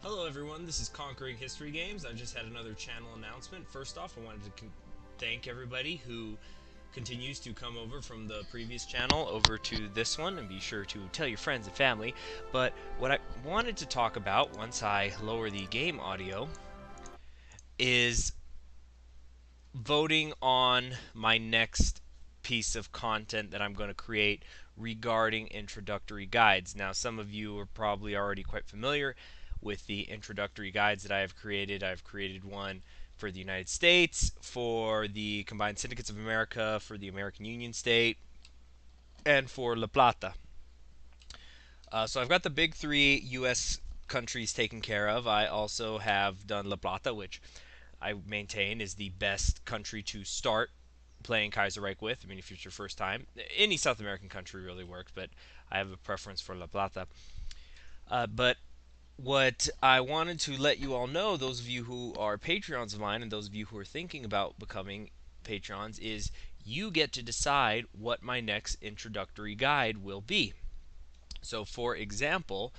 Hello everyone, this is Conquering History Games. I just had another channel announcement. First off, I wanted to thank everybody who continues to come over from the previous channel over to this one, and be sure to tell your friends and family. But what I wanted to talk about once I lower the game audio is voting on my next piece of content that I'm going to create regarding introductory guides. Now, some of you are probably already quite familiar with the introductory guides that I have created. I've created one for the United States, for the Combined Syndicates of America, for the American Union State, and for La Plata. So I've got the big three U.S. countries taken care of. I also have done La Plata, which I maintain is the best country to start playing Kaiserreich with. I mean, if it's your first time, any South American country really works, but I have a preference for La Plata. But what I wanted to let you all know, those of you who are Patreons of mine and those of you who are thinking about becoming Patreons, is you get to decide what my next introductory guide will be. So, for example,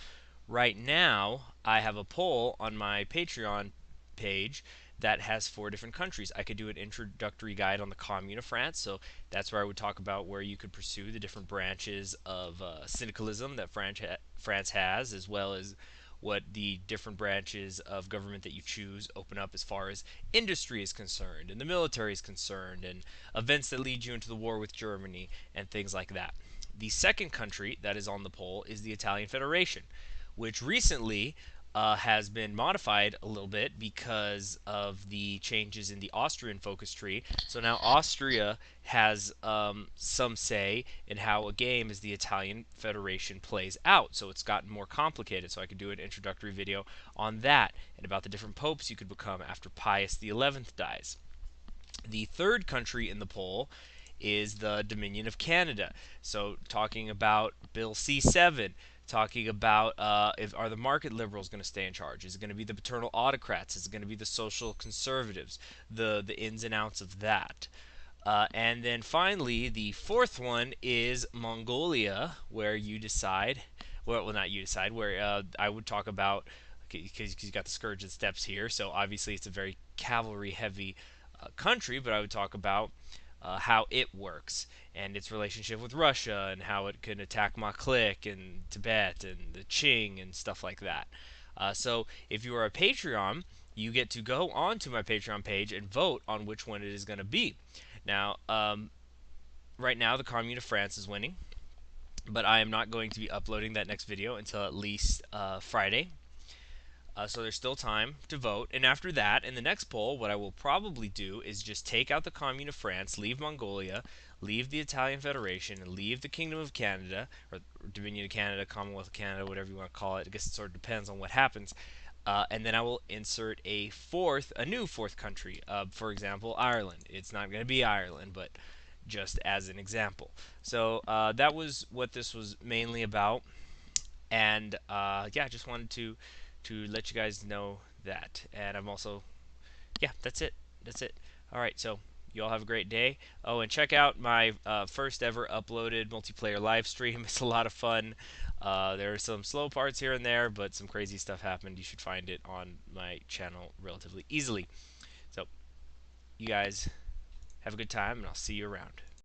right now I have a poll on my Patreon page that has 4 different countries. I could do an introductory guide on the Commune of France, so that's where I would talk about where you could pursue the different branches of syndicalism that France has, as well as what the different branches of government that you choose open up as far as industry is concerned, and the military is concerned, and events that lead you into the war with Germany, and things like that. The second country that is on the poll is the Italian Federation, which recently has been modified a little bit because of the changes in the Austrian focus tree. So now Austria has some say in how a game as the Italian Federation plays out. So it's gotten more complicated. So I could do an introductory video on that and about the different popes you could become after Pius XI dies. The third country in the poll is the Dominion of Canada. So talking about Bill C7, talking about if are the market liberals going to stay in charge? Is it going to be the paternal autocrats? Is it going to be the social conservatives? The ins and outs of that. And then finally, the fourth one is Mongolia, where you decide. Well, not you decide. Where I would talk about because you got the Scourge and Steppes here. So obviously, it's a very cavalry-heavy country, but I would talk about how it works and its relationship with Russia and how it can attack Maklik and Tibet and the Qing and stuff like that. So if you are a Patreon, you get to go onto my Patreon page and vote on which one it is going to be. Now, right now the Commune of France is winning, but I am not going to be uploading that next video until at least Friday. So there's still time to vote. And after that, in the next poll, what I will probably do is just take out the Commune of France, leave Mongolia, leave the Italian Federation, and leave the Kingdom of Canada, or Dominion of Canada, Commonwealth of Canada, whatever you want to call it. I guess it sort of depends on what happens. And then I will insert a new fourth country. For example, Ireland. It's not going to be Ireland, but just as an example. So that was what this was mainly about. And yeah, I just wanted to let you guys know that. And I'm also, yeah, that's it. That's it. All right, so you all have a great day. Oh, and check out my first ever uploaded multiplayer live stream. It's a lot of fun. There are some slow parts here and there, but some crazy stuff happened. You should find it on my channel relatively easily. So, you guys have a good time, and I'll see you around.